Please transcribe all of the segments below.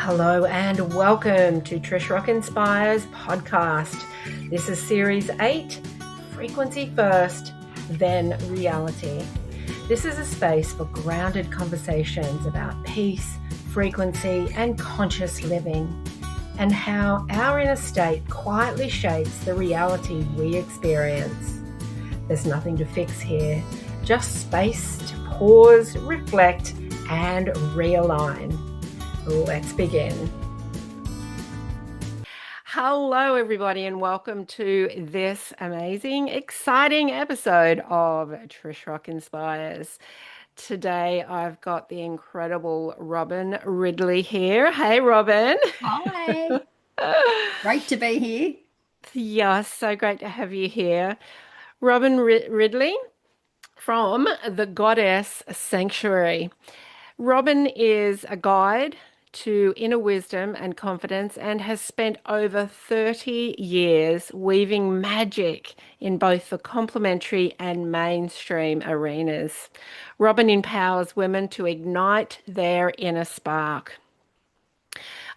Hello and welcome to Trish Rock Inspires podcast. This is series 8, Frequency First, Then Reality. This is a space for grounded conversations about peace, frequency, and conscious living, and how our inner state quietly shapes the reality we experience. There's nothing to fix here, just space to pause, reflect, and realign. Let's begin. Hello, everybody, and welcome to this amazing, exciting episode of Trish Rock Inspires. Today, I've got the incredible Robyn Ridley here. Hey, Robyn. Hi, great to be here. Yeah, so great to have you here. Robyn Ridley from the Goddess Sanctuary. Robyn is a guide to inner wisdom and confidence and has spent over 30 years weaving magic in both the complementary and mainstream arenas. Robyn empowers women to ignite their inner spark.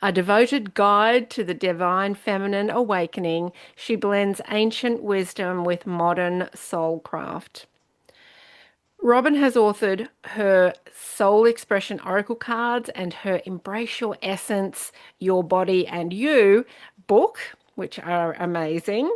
A devoted guide to the divine feminine awakening, she blends ancient wisdom with modern soulcraft. Robyn has authored her Soul Expression Oracle cards and her Embrace Your Essence, Your Body and You book, which are amazing.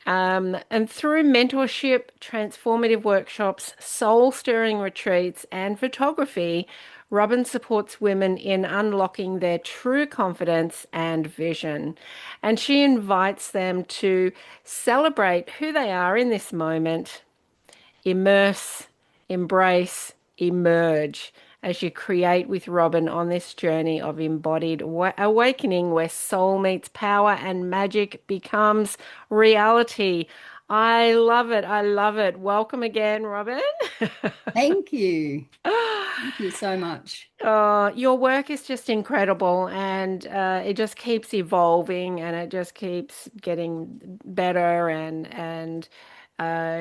And through mentorship, transformative workshops, soul stirring retreats, and photography, Robyn supports women in unlocking their true confidence and vision. And she invites them to celebrate who they are in this moment, immerse, embrace, emerge as you create with Robyn on this journey of embodied awakening where soul meets power and magic becomes reality. I love it. I love it. Welcome again, Robyn. Thank you. Thank you so much. Your work is just incredible and it just keeps evolving and it just keeps getting better and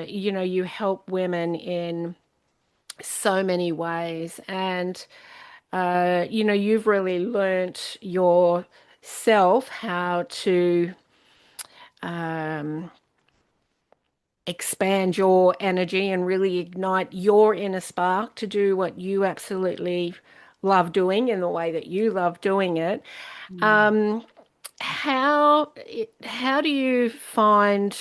you help women in so many ways. And, you've really learnt yourself how to um, expand your energy and really ignite your inner spark to do what you absolutely love doing in the way that you love doing it. Mm. Um, how do you find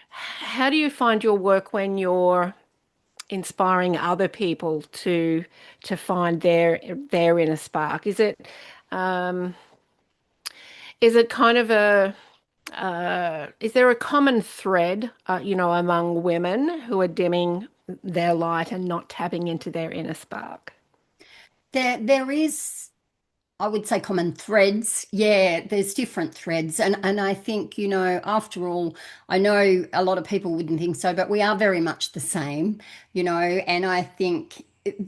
how do you find your work when you're inspiring other people to find their inner spark? Um, is it kind of a is there a common thread, among women who are dimming their light and not tapping into their inner spark? There is, I would say, common threads. Yeah, there's different threads. And I think, after all, I know a lot of people wouldn't think so, but we are very much the same, and I think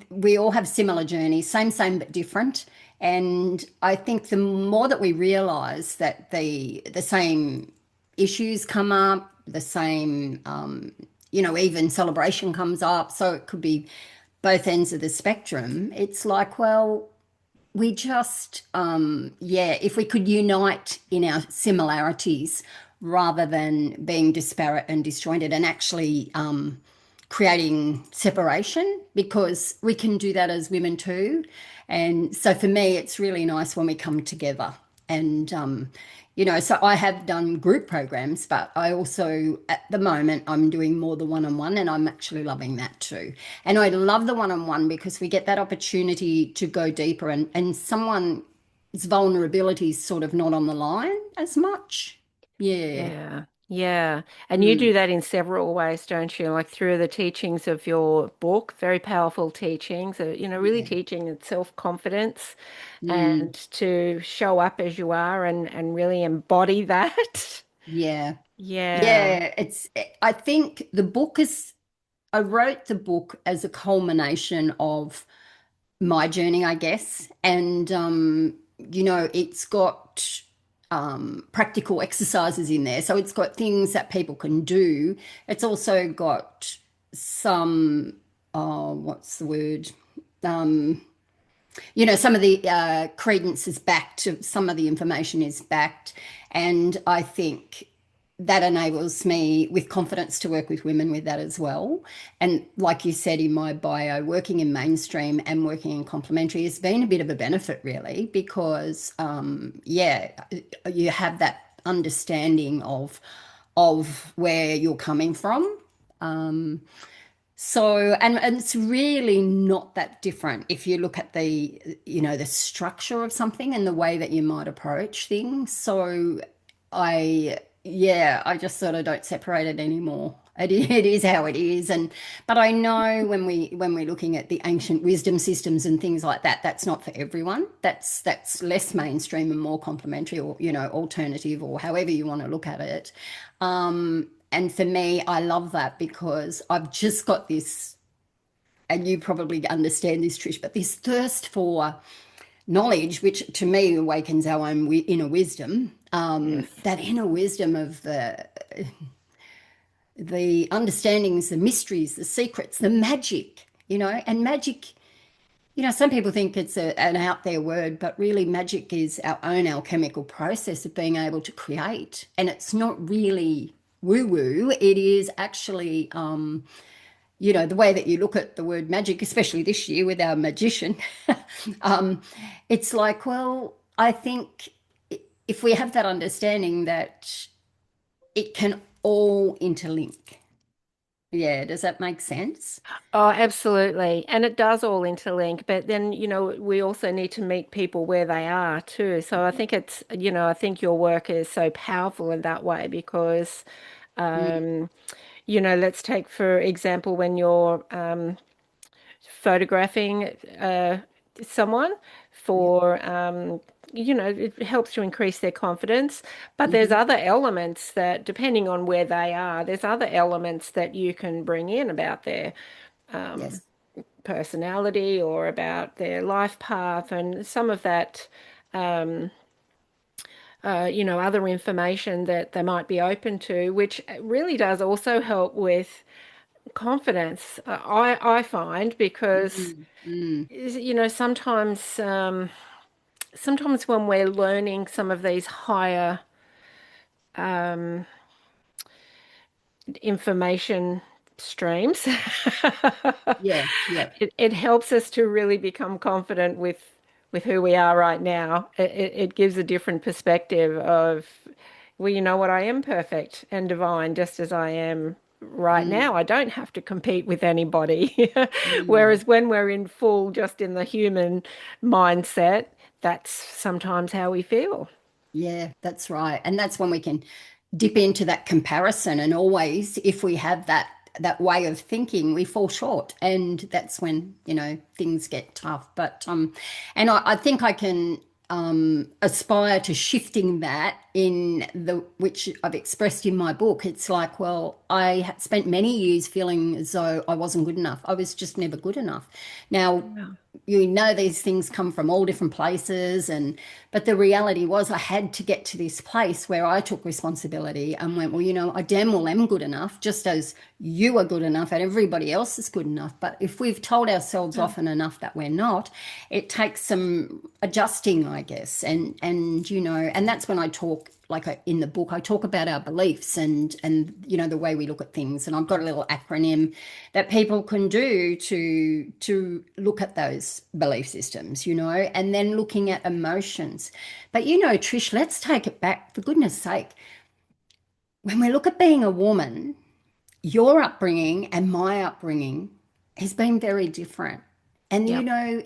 we all have similar journeys, same, but different. And I think the more that we realize that the same issues come up, the same, even celebration comes up. So it could be both ends of the spectrum. It's like, well, we just, yeah, if we could unite in our similarities rather than being disparate and disjointed and actually creating separation, because we can do that as women too. And so for me, it's really nice when we come together. And, so I have done group programs, but I also, at the moment, I'm doing more the one on one, and I'm actually loving that too. And I love the one on one because we get that opportunity to go deeper, and someone's vulnerability is sort of not on the line as much. Yeah. Yeah, yeah. And you Mm, do that in several ways, don't you? Like through the teachings of your book, very powerful teachings, really yeah. teaching self-confidence Mm, and to show up as you are and really embody that. yeah. Yeah. Yeah. I think I wrote the book as a culmination of my journey, I guess. And, it's got practical exercises in there. So it's got things that people can do. It's also got some, what's the word? Um, some of the credence is backed, some of the information is backed, and I think that enables me with confidence to work with women with that as well. And like you said in my bio, working in mainstream and working in complementary has been a bit of a benefit, really, because yeah, you have that understanding of where you're coming from. Um, and it's really not that different if you look at the structure of something and the way that you might approach things. So I just sort of don't separate it anymore. It is how it is. But I know when we're looking at the ancient wisdom systems and things like that, that's not for everyone. That's less mainstream and more complementary, or alternative, or however you want to look at it. And for me, I love that because I've just got this, and you probably understand this, Trish, but this thirst for knowledge, which to me awakens our own inner wisdom, Yes. that inner wisdom of the understandings, the mysteries, the secrets, the magic, and magic. Some people think it's an out there word, but really magic is our own alchemical process of being able to create. And it's not really woo woo. It is actually, the way that you look at the word magic, especially this year with our magician, um, it's like, well, I think if we have that understanding that it can all interlink. Yeah, does that make sense? Oh, absolutely. And it does all interlink, but then, we also need to meet people where they are too. So I think I think your work is so powerful in that way because, Mm, let's take, for example, when you're photographing someone yeah. for, it helps to increase their confidence. But there's Hmm. other elements that, depending on where they are, there's other elements that you can bring in about their Yes. personality or about their life path, and some of that, other information that they might be open to, which really does also help with confidence. I find because Mm, mm. sometimes when we're learning some of these higher information streams, Yeah, yeah. it helps us to really become confident with who we are right now. It gives a different perspective of, well, you know what, I am perfect and divine just as I am right Mm, now. I don't have to compete with anybody. mm. Whereas when we're in full, just in the human mindset, that's sometimes how we feel. Yeah, that's right. And that's when we can dip into that comparison. And always, if we have that way of thinking, we fall short. And that's when, things get tough. And I think I can aspire to shifting that in which I've expressed in my book. It's like, well, I had spent many years feeling as though I wasn't good enough. I was just never good enough. Now, Yeah. these things come from all different places, but the reality was I had to get to this place where I took responsibility and went, well, I damn well am good enough, just as you are good enough and everybody else is good enough. But if we've told ourselves often enough that we're not, it takes some adjusting, I guess. And that's when I talk, like in the book, I talk about our beliefs and the way we look at things. And I've got a little acronym that people can do to look at those belief systems, and then looking at emotions. But Trish, let's take it back, for goodness sake. When we look at being a woman, your upbringing and my upbringing has been very different. And Yeah.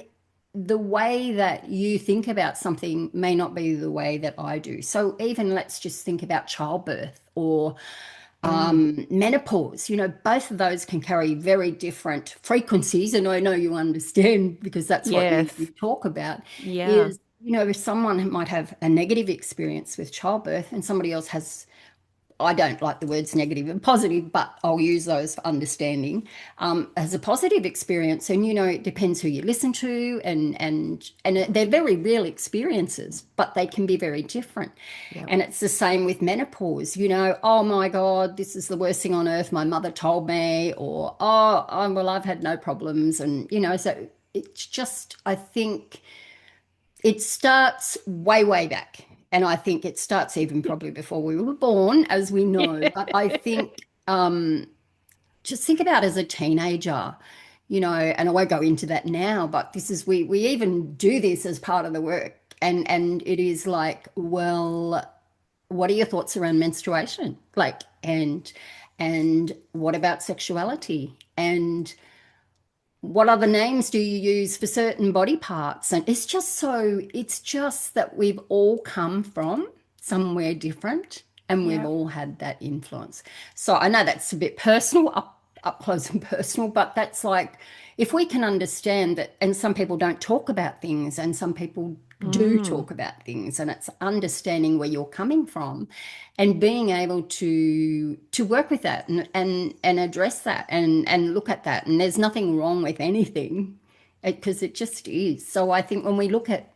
the way that you think about something may not be the way that I do. So even let's just think about childbirth or Mm. menopause. Both of those can carry very different frequencies. And I know you understand because that's what you Yes. talk about Yeah. is, if someone might have a negative experience with childbirth and somebody else has, I don't like the words negative and positive, but I'll use those for understanding. As a positive experience, and it depends who you listen to, and they're very real experiences, but they can be very different. Yeah. And it's the same with menopause. Oh my God, this is the worst thing on earth. My mother told me, or well, I've had no problems, and so it's just, I think it starts way, way back. And I think it starts even probably before we were born, as we know. Yeah. But I think just think about as a teenager, and I won't go into that now, but this is we even do this as part of the work. And it is like, well, what are your thoughts around menstruation? Like, and what about sexuality? And what other names do you use for certain body parts? And it's just that we've all come from somewhere different and we've Yeah. all had that influence. So I know that's a bit personal, up close and personal, but that's like, if we can understand that, and some people don't talk about things and some people do Mm. talk about things, and it's understanding where you're coming from and being able to work with that and address that and look at that. And there's nothing wrong with anything because it just is. So I think when we look at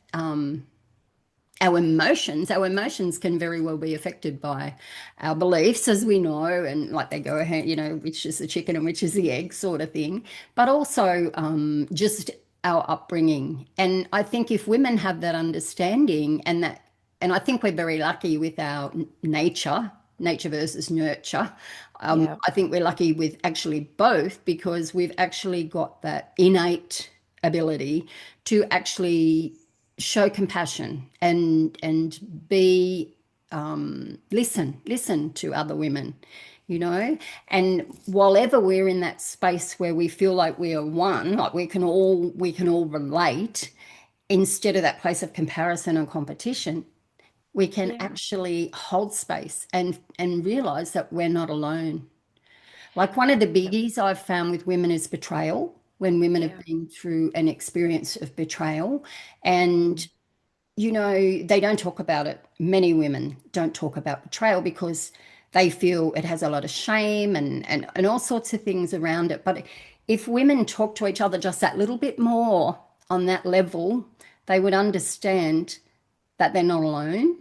our emotions can very well be affected by our beliefs, as we know, and like they go ahead, which is the chicken and which is the egg sort of thing, but also just our upbringing. And I think if women have that understanding and I think we're very lucky with our nature versus nurture. Yeah. I think we're lucky with actually both because we've actually got that innate ability to actually show compassion and be listen to other women, and while ever we're in that space where we feel like we are one, like we can all relate, instead of that place of comparison and competition, we can Yeah. actually hold space and realize that we're not alone. Like one of the Yeah. biggies I've found with women is betrayal, when women have Yeah. been through an experience of betrayal. And, Mm. they don't talk about it. Many women don't talk about betrayal because they feel it has a lot of shame and all sorts of things around it. But if women talk to each other just that little bit more on that level, they would understand that they're not alone.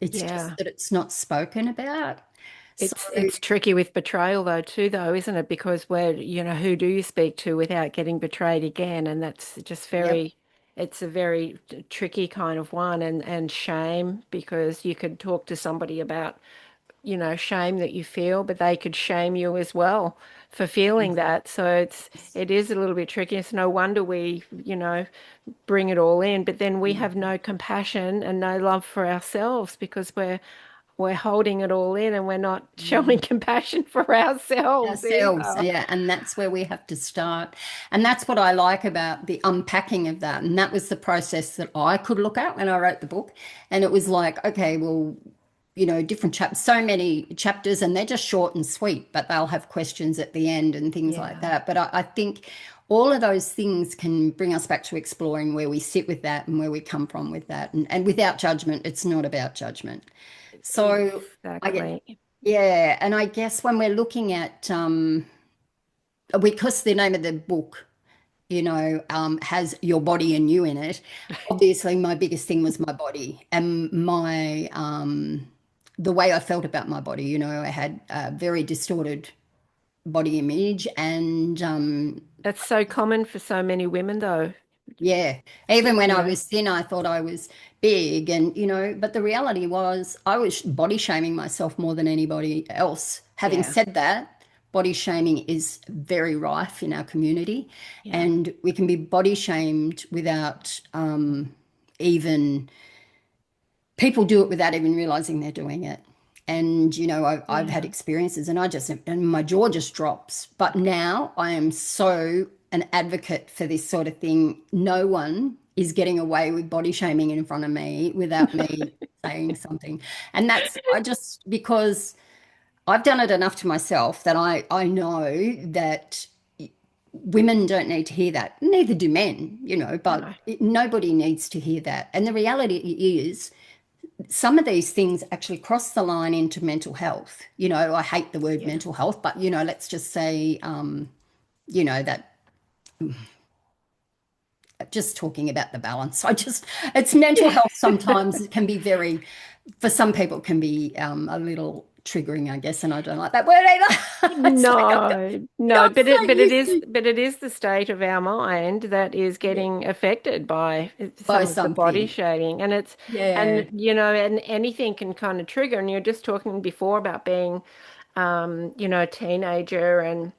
It's just Yeah. that it's not spoken about. So, It's tricky with betrayal though too though, isn't it? Because who do you speak to without getting betrayed again? And that's just yep. it's a very tricky kind of one and shame because you could talk to somebody about, shame that you feel, but they could shame you as well for feeling that. So it is a little bit tricky. It's no wonder we, bring it all in, but then we have no compassion and no love for ourselves because we're holding it all in and we're not showing compassion for ourselves Ourselves, either. yeah, and that's where we have to start. And that's what I like about the unpacking of that. And that was the process that I could look at when I wrote the book. And it was like, okay, well, different chapters, so many chapters, and they're just short and sweet, but they'll have questions at the end and things like Yeah. that. But I think all of those things can bring us back to exploring where we sit with that and where we come from with that. And without judgment, it's not about judgment. So I get, Exactly. yeah, and I guess when we're looking at because the name of the book, has your body and you in it. Obviously, my biggest thing was my body and my the way I felt about my body. I had a very distorted body image, and That's so common for so many women though. yeah, even when You I know. was thin, I thought I was big, and but the reality was I was body shaming myself more than anybody else. Having Yeah. said that, body shaming is very rife in our community, Yeah. and we can be body shamed without even people do it without even realizing they're doing it. And I've had Yeah. experiences, and my jaw just drops. But now I am so an advocate for this sort of thing. No one is getting away with body shaming in front of me without me saying something. And that's I just because I've done it enough to myself that I know that women don't need to hear that. Neither do men, but No. nobody needs to hear that. And the reality is some of these things actually cross the line into mental health. I hate the word Yeah. mental health, but let's just say, that just talking about the balance. It's mental Yeah. health sometimes it can be very, for some people, it can be a little triggering, I guess, and I don't like that word either. It's like No, no, got so used to but it is the state of our mind that is yeah, getting affected by by some of the body something. shading, and Yeah. and anything can kind of trigger. And you're just talking before about being, a teenager, and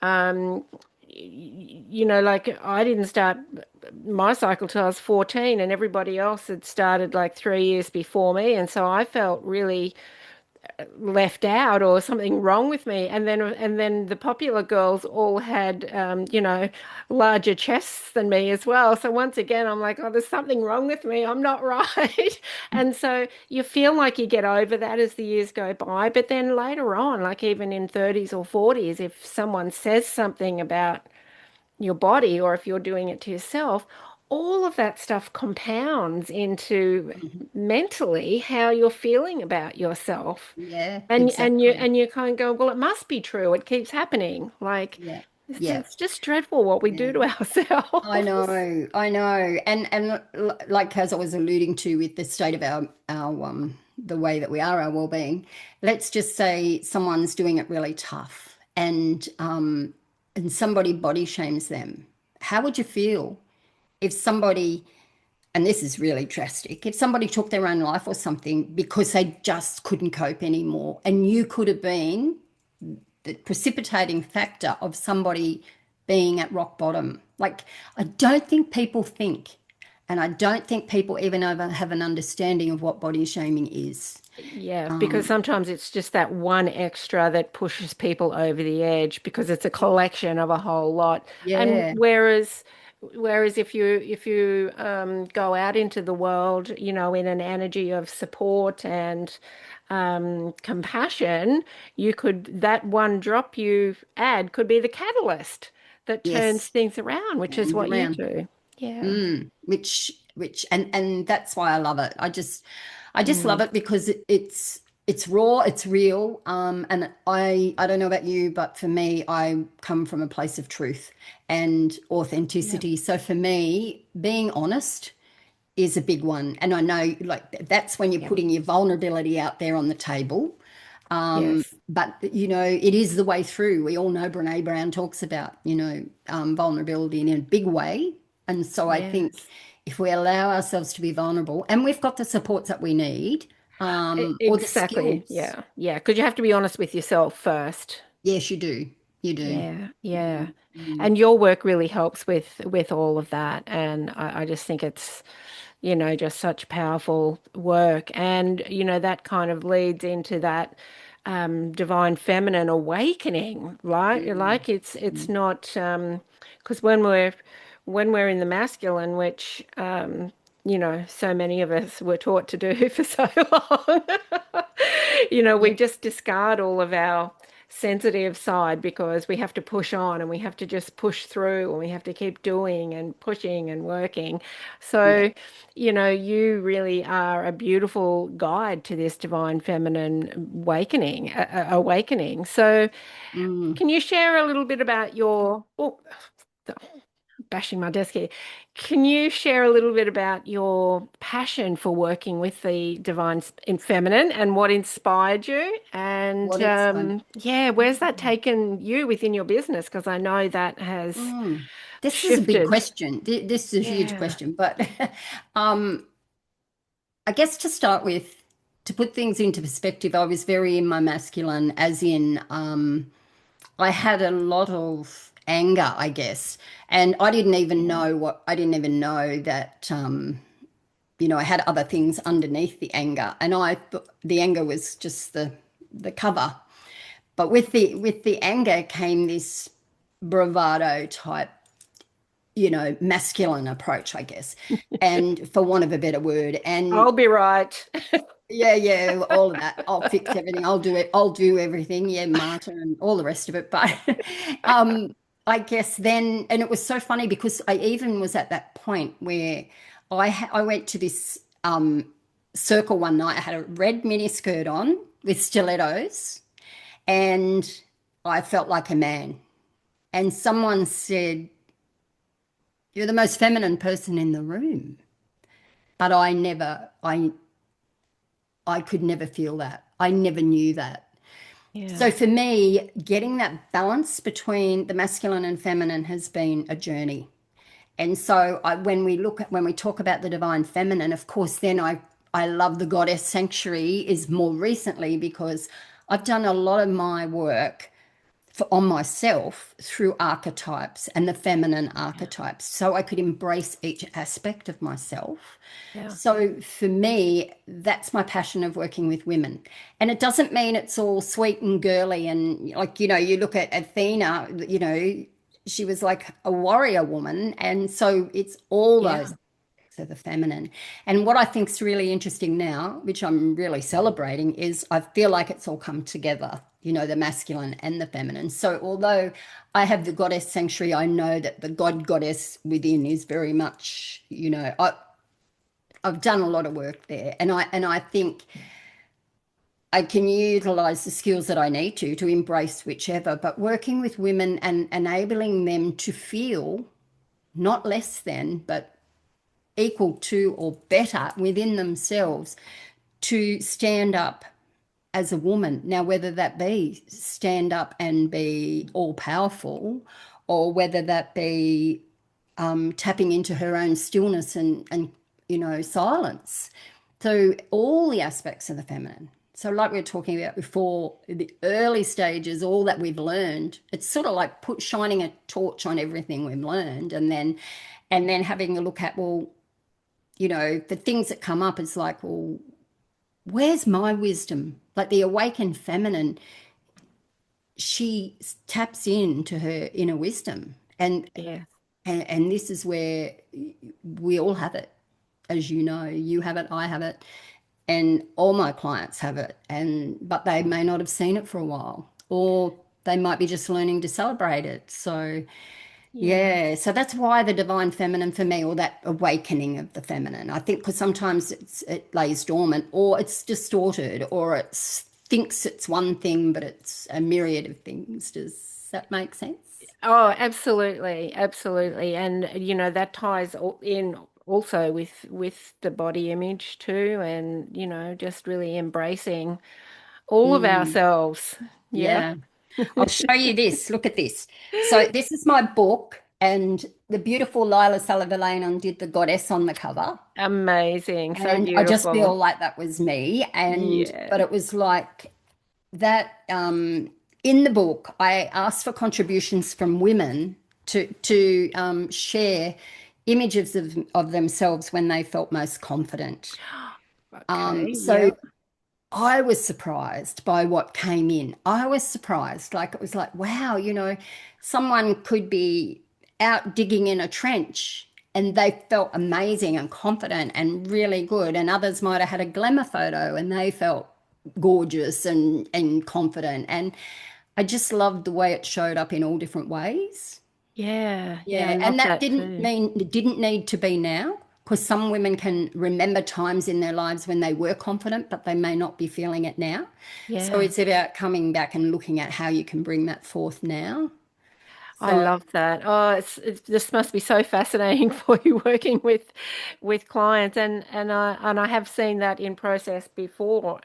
um, like I didn't start my cycle till I was 14, and everybody else had started like 3 years before me, and so I felt really left out or something wrong with me. And then the popular girls all had larger chests than me as well. So once again, I'm like, oh, there's something wrong with me. I'm not right. And so you feel like you get over that as the years go by, but then later on, like even in 30s or 40s, if someone says something about your body or if you're doing it to yourself, all of that stuff compounds into Mhm. mentally how you're feeling about yourself. Yeah, And exactly. you kind of go, well, it must be true. It keeps happening. Like Yeah. it's, Yeah. it's just dreadful what we Yeah. do to I ourselves. know, I know. And like as I was alluding to with the state of our the way that we are, our well-being, let's just say someone's doing it really tough and somebody body shames them. How would you feel if somebody, and this is really drastic, if somebody took their own life or something because they just couldn't cope anymore, and you could have been the precipitating factor of somebody being at rock bottom. Like, I don't think people think, and I don't think people even have an understanding of what body shaming is. Yeah, because Um, sometimes it's just that one extra that pushes people over the edge because it's a collection of a whole lot. And yeah, whereas if you go out into the world, in an energy of support and compassion, you could that one drop you add could be the catalyst that turns yes, things around, which is turns what you around. do. Yeah. Which and that's why I love it. I just love Mm. it because it's raw, it's real. And I don't know about you, but for me, I come from a place of truth and Yeah. authenticity. So for me, being honest is a big one. And I know like that's when you're Yeah. putting your vulnerability out there on the table. Yes. But it is the way through. We all know Brene Brown talks about, vulnerability in a big way. And so I think Yes. if we allow ourselves to be vulnerable and we've got the supports that we need, or the Exactly. skills, Yeah. Yeah. Because you have to be honest with yourself first. yes, you do. You do. Yeah. Yeah. Mm, mm. And your work really helps with all of that. And I just think it's, just such powerful work. And, that kind of leads into that divine feminine awakening, right? Mm, Like it's mm. not because when we're in the masculine, which so many of us were taught to do for so long, we Yep, just discard all of our sensitive side because we have to push on and we have to just push through and we have to keep doing and pushing and working. yep. So, you really are a beautiful guide to this divine feminine awakening. So, Mm. can you share a little bit about oh, bashing my desk here. Can you share a little bit about your passion for working with the divine in feminine and what inspired you? And What inspired yeah, where's that me? taken you within your business? Because I know that has Mm. This is a big shifted. question. This is a huge Yeah. question, but um, I guess to start with, to put things into perspective, I was very in my masculine, as in I had a lot of anger, I guess, and Yeah. I didn't even know that I had other things underneath the anger, and I thought the anger was just the cover. But with the anger came this bravado type, masculine approach, I guess, and for want of a better word. And I'll be right. yeah, yeah, all of that. I'll fix everything. I'll do it. I'll do everything. Yeah, Marta and all the rest of it. But um, I guess then, and it was so funny because I even was at that point where I went to this circle one night. I had a red mini skirt on with stilettos, and I felt like a man. And someone said, "You're the most feminine person in the room." But I could never feel that. I never knew that. Yeah. So for me, getting that balance between the masculine and feminine has been a journey. And so when we talk about the divine feminine, of course, then I love the goddess sanctuary is more recently because I've done a lot of my work on myself through archetypes and the feminine Yeah. archetypes so I could embrace each aspect of myself. Yeah. So for me, that's my passion of working with women. And it doesn't mean it's all sweet and girly and like, you look at Athena, she was like a warrior woman. And so it's all those Yeah. of the feminine. And what I think is really interesting now, which I'm really celebrating, is I feel like it's all come together, the masculine and the feminine. So although I have the goddess sanctuary, I know that the god goddess within is very much, I've done a lot of work there. And I think I can utilize the skills that I need to embrace whichever, but working with women and enabling them to feel not less than, but equal to or better within themselves to stand up as a woman. Now, whether that be stand up and be all powerful, or whether that be tapping into her own stillness and silence. So all the aspects of the feminine. So like we were talking about before, the early stages, all that we've learned, it's sort of like shining a torch on everything we've learned, and then having a look at, well, the things that come up is like, well, where's my wisdom? Like the awakened feminine, she taps into her inner wisdom. And Yeah. and, and this is where we all have it. As you know, you have it, I have it, and all my clients have it. But they may not have seen it for a while, or they might be just learning to celebrate it. So Yeah. yeah, so that's why the divine feminine for me, or that awakening of the feminine. I think because sometimes it lays dormant, or it's distorted, or it thinks it's one thing, but it's a myriad of things. Does that make sense? Oh, absolutely, absolutely. And that ties in also with the body image too, and just really embracing all of Mm, ourselves. Yeah. yeah. I'll show you this. Look at this. So this is my book, and the beautiful Lila Sullivan did the goddess on the cover. Amazing. So And I just feel beautiful. like that was me. But Yeah. it was like that in the book, I asked for contributions from women to share images of themselves when they felt most confident. Okay. So Yep. I was surprised by what came in. I was surprised. Like it was like, wow, someone could be out digging in a trench and they felt amazing and confident and really good. And others might have had a glamour photo and they felt gorgeous and confident. And I just loved the way it showed up in all different ways. Yeah. Yeah. I Yeah, love and that that didn't too. mean it didn't need to be now, because some women can remember times in their lives when they were confident, but they may not be feeling it now. So Yeah. it's about coming back and looking at how you can bring that forth now. I So love that. Oh, this must be so fascinating for you working with clients, and I have seen that in process before.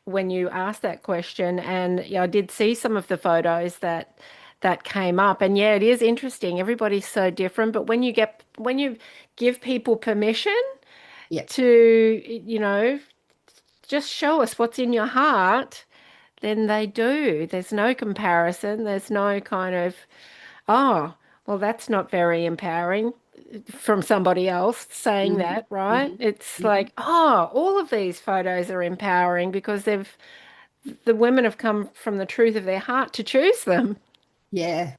When you asked that question, and yeah, I did see some of the photos that came up, and yeah, it is interesting. Everybody's so different, but when you give people permission yeah, to, just show us what's in your heart, then they do. There's no comparison. There's no kind of, oh, well, that's not very empowering from somebody else saying hmm that, right? hmm It's hmm like, oh, all of these photos are empowering because the women have come from the truth of their heart to choose them. yeah,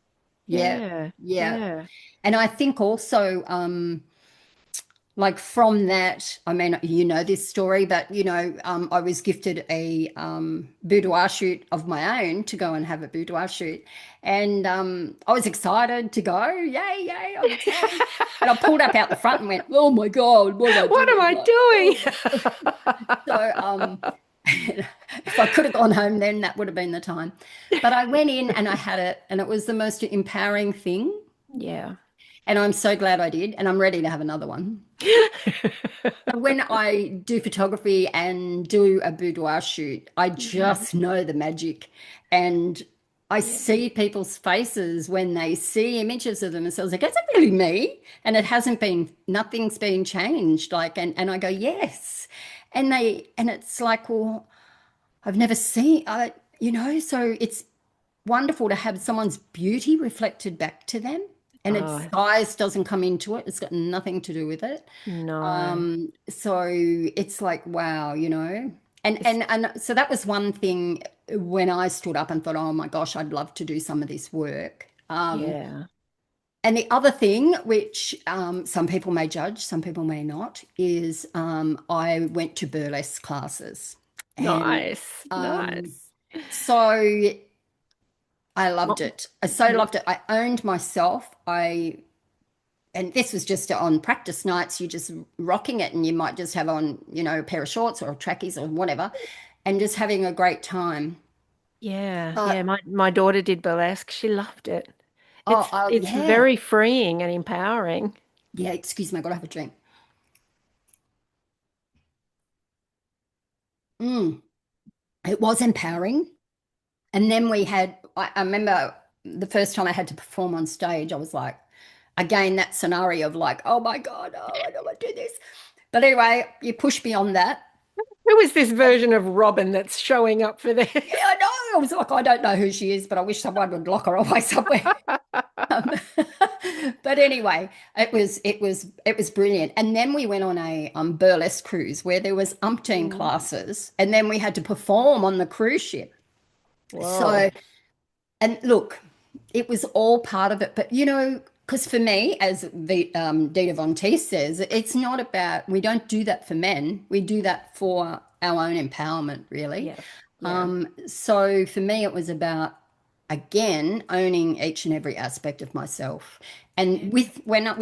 yeah, Yeah, yeah. yeah. And I think also, like from that, I mean, you know this story, but I was gifted a boudoir shoot of my own to go and have a boudoir shoot, and I was excited to go. Yay, yay! I'm excited. And I pulled up out the front and went, "Oh my God, what am I What am doing?" I Like, oh. doing? So, if I could have gone home, then that would have been the time. But I went in and I had it, and it was the most empowering thing. Yeah, And I'm so glad I did, and I'm ready to have another one. When I do photography and do a boudoir shoot, I Yeah. just know the magic. And I Yeah. see people's faces when they see images of themselves, like, is it really me? And it hasn't been, nothing's been changed. Like, and I go, yes. And it's like, well, I've never seen, so it's wonderful to have someone's beauty reflected back to them. And its Oh, size doesn't come into it. It's got nothing to do with it. no. So it's like, wow, you know. And It's, and and so that was one thing when I stood up and thought, oh my gosh, I'd love to do some of this work. yeah. And the other thing, which some people may judge, some people may not, is I went to burlesque classes. And Nice. um, Nice. so I loved What, it. I so loved it. I owned myself. And this was just on practice nights. You're just rocking it, and you might just have on, a pair of shorts or trackies or whatever, and just having a great time. yeah. Uh, Yeah. My daughter did burlesque. She loved it. oh, It's yeah. very freeing and empowering. Yeah, excuse me, I gotta have a drink. Mm, it was empowering. And then I remember the first time I had to perform on stage, I was like, again, that scenario of like, oh my God, oh, I don't want to do this. But anyway, you push beyond that. Who is this version of Robin that's showing up for Yeah, this? I know. I was like, I don't know who she is, but I wish someone would lock her away somewhere. Um, but anyway, it was brilliant. And then we went on a burlesque cruise where there was umpteen Mm. classes, and then we had to perform on the cruise ship. Whoa. So, and look, it was all part of it. But because for me, as the Dita Von Teese says, it's not about, we don't do that for men. We do that for our own empowerment, really. Yeah. Yeah. So for me, it was about, again, owning each and every aspect of myself. Yeah. And with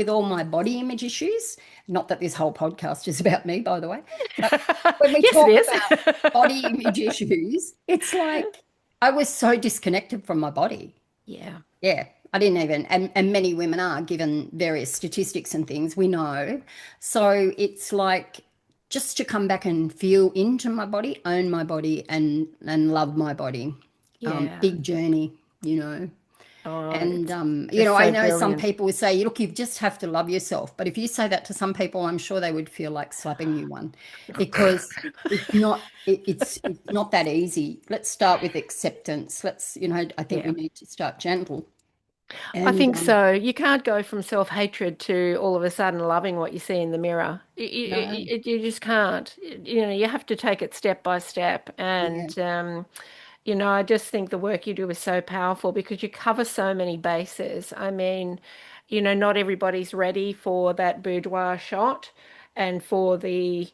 all my body image issues, not that this whole podcast is about me, by the way, but when we Yes, it talk is. about body image issues, it's like I was so disconnected from my body. Yeah. Yeah, I didn't even, and many women are, given various statistics and things we know. So it's like just to come back and feel into my body, own my body, and love my body. Yeah. Big journey, you know. Oh, And it's I so know some brilliant. people would say, look, you just have to love yourself. But if you say that to some people, I'm sure they would feel like slapping you one, because it's not that easy. Let's start with acceptance. I think we Yeah. need to start gentle. I And think so. You can't go from self-hatred to all of a sudden loving what you see in the mirror. no, You just can't. You have to take it step by step. yeah, And, I just think the work you do is so powerful because you cover so many bases. I mean, not everybody's ready for that boudoir shot and for the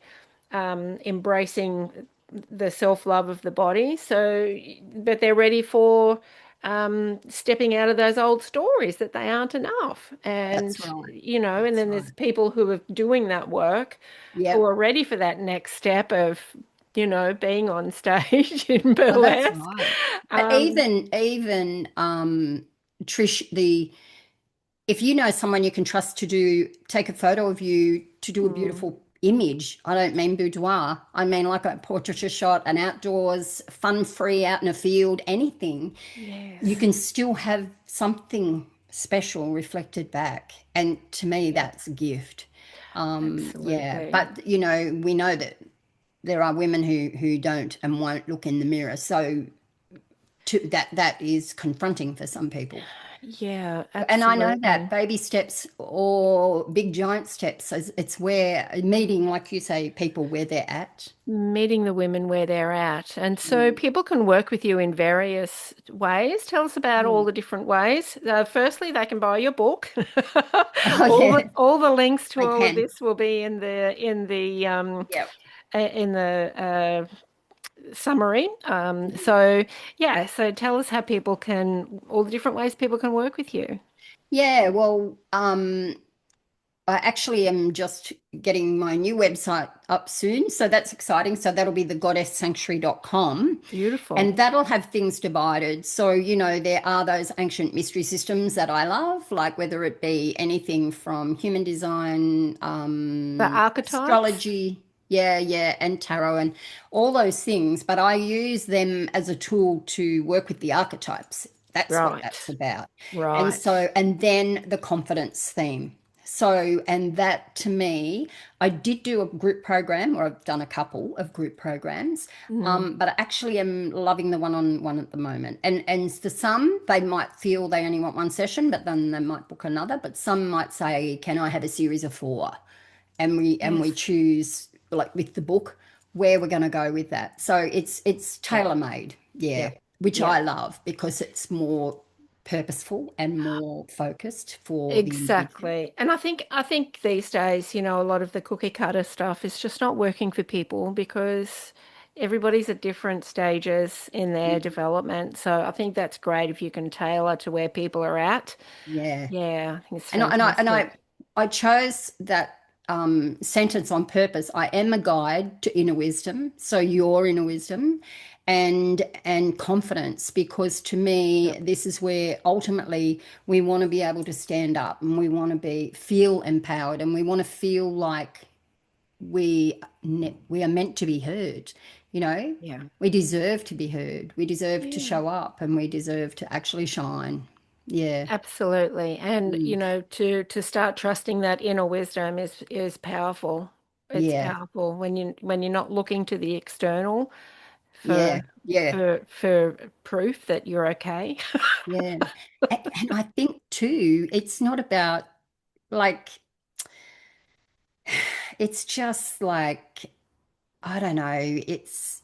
embracing the self-love of the body. So, but they're ready for stepping out of those old stories that they aren't enough. that's And, right. and That's then right. there's people who are doing that work who Yep. are ready for that next step of, being on stage in Oh, that's burlesque. right. But Um, even Trish, the if you know someone you can trust to take a photo of you to do a mm, beautiful image, I don't mean boudoir. I mean like a portraiture shot, an outdoors, fun free out in a field, anything. You yes, can still have something special reflected back. And to me, yeah, that's a gift. Yeah. absolutely. But we know that there are women who don't and won't look in the mirror. So that is confronting for some people. Yeah, And I know that absolutely. baby steps or big giant steps, it's where meeting, like you say, people where they're at. Meeting the women where they're at. And so Mm. people can work with you in various ways. Tell us about all Mm. the different ways. Firstly, they can buy your book. Oh All yeah, all the links to I all of can. this will be Yep. in the summary. So yeah, so tell us how people can all the different ways people can work with you. Yeah, well, I actually am just getting my new website up soon, so that's exciting. So that'll be the goddesssanctuary.com. Beautiful. And that'll have things divided. So, there are those ancient mystery systems that I love, like whether it be anything from human design, The archetypes? astrology, yeah, yeah, and tarot and all those things. But I use them as a tool to work with the archetypes. That's what that's Right. about. And Right. so, and then the confidence theme. So, and that to me, I did do a group program, or I've done a couple of group programs, Mm. but I actually am loving the one-on-one at the moment. And for some, they might feel they only want one session, but then they might book another. But some might say, "Can I have a series of four?" And we Yes. choose like with the book where we're going to go with that. So it's Yep. tailor-made, yeah, Yep. which I Yep. love because it's more purposeful and more focused for the individual. Exactly. And I think these days, a lot of the cookie cutter stuff is just not working for people because everybody's at different stages in their development. So I think that's great if you can tailor to where people are at. Yeah. Yeah, I think it's And I fantastic. I chose that sentence on purpose. I am a guide to inner wisdom, so your inner wisdom, and confidence, because to me, Yep. this is where ultimately we want to be able to stand up and we want to be feel empowered and we want to feel like we are meant to be heard. You know, Yeah. we deserve to be heard. We deserve to Yeah. show up, and we deserve to actually shine. Yeah. Absolutely. And Mm. to start trusting that inner wisdom is powerful. It's Yeah. powerful when you're not looking to the external Yeah, for yeah, for proof that you're okay. yeah. And I think too, it's not about like, it's just like, I don't know, it's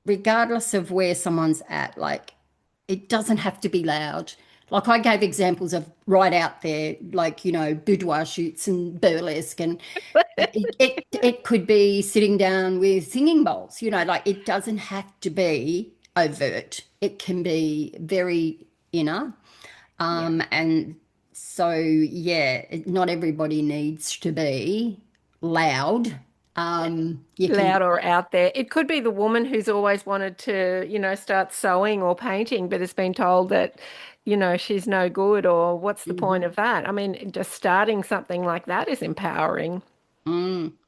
regardless of where someone's at, like, it doesn't have to be loud. Like I gave examples of right out there, like, boudoir shoots and burlesque, and it could be sitting down with singing bowls, like it doesn't have to be overt. It can be very inner. Yeah. And so, yeah, not everybody needs to be loud. You can, Loud or out there. It could be the woman who's always wanted to, start sewing or painting, but has been told that, she's no good, or what's the point Mhm. of that? I mean, just starting something like that is empowering.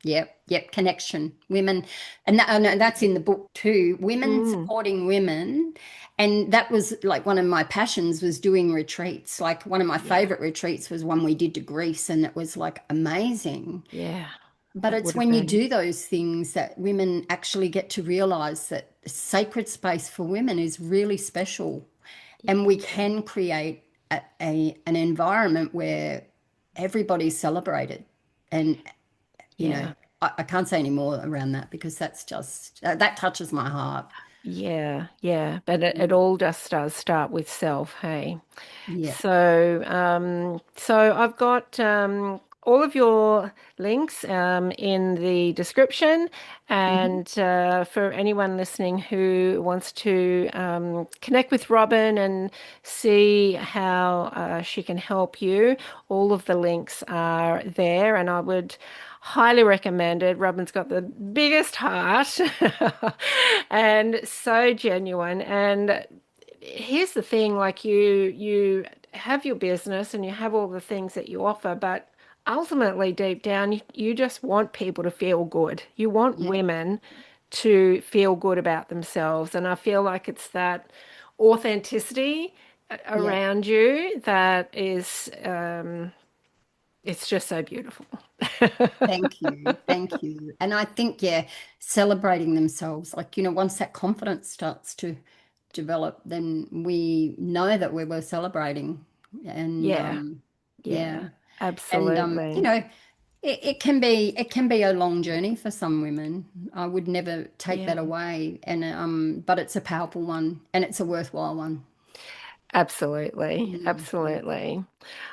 Yep, yep, connection. Women, and that's in the book too. Women Mm, supporting women, and that was like one of my passions was doing retreats. Like one of my yeah. favorite retreats was one we did to Greece, and it was like amazing. Yeah. But That it's would have when you been. do those things that women actually get to realize that sacred space for women is really special, and we Yeah. can create an environment where everybody's celebrated. And Yeah. I can't say any more around that because that's just that touches my heart. Yeah. Yeah. But it Mm. all just does start with self, hey? Yeah. So I've got all of your links in the description, Hmm. and for anyone listening who wants to connect with Robyn and see how she can help you, all of the links are there, and I would highly recommend it. Robyn's got the biggest heart and so genuine, and here's the thing, like you have your business and you have all the things that you offer, but ultimately deep down you just want people to feel good. You want Yeah. women to feel good about themselves. And I feel like it's that authenticity Yeah. around you that is it's just so beautiful. Thank you. Thank you. And I think, yeah, celebrating themselves, like, once that confidence starts to develop, then we know that we were celebrating. And Yeah, yeah. yeah, And absolutely. it can be a long journey for some women. I would never take Yeah. that away. And but it's a powerful one and it's a worthwhile one. Absolutely, Mm. absolutely.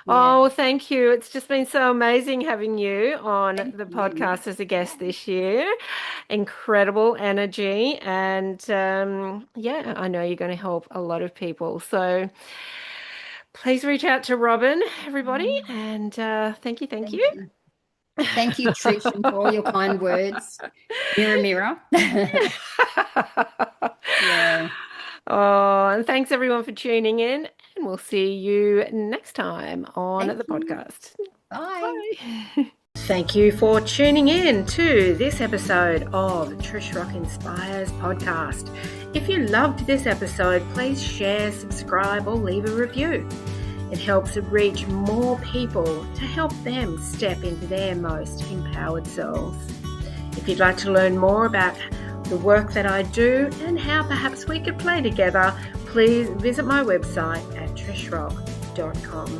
Yeah. Oh, thank you. It's just been so amazing having you on Thank the you. podcast as a guest this year. Incredible energy. And yeah, I know you're going to help a lot of people. So Please reach out to Robyn, everybody, and thank you, thank Thank you. you. Thank you, Trish, and for all your kind words. Mirror, mirror. Yeah. Oh, and thanks everyone for tuning in, and we'll see you next time on Thank the you. podcast. Bye. Bye. Thank you for tuning in to this episode of Trish Rock Inspires podcast. If you loved this episode, please share, subscribe, or leave a review. It helps reach more people to help them step into their most empowered selves. If you'd like to learn more about the work that I do and how perhaps we could play together, please visit my website at trishrock.com.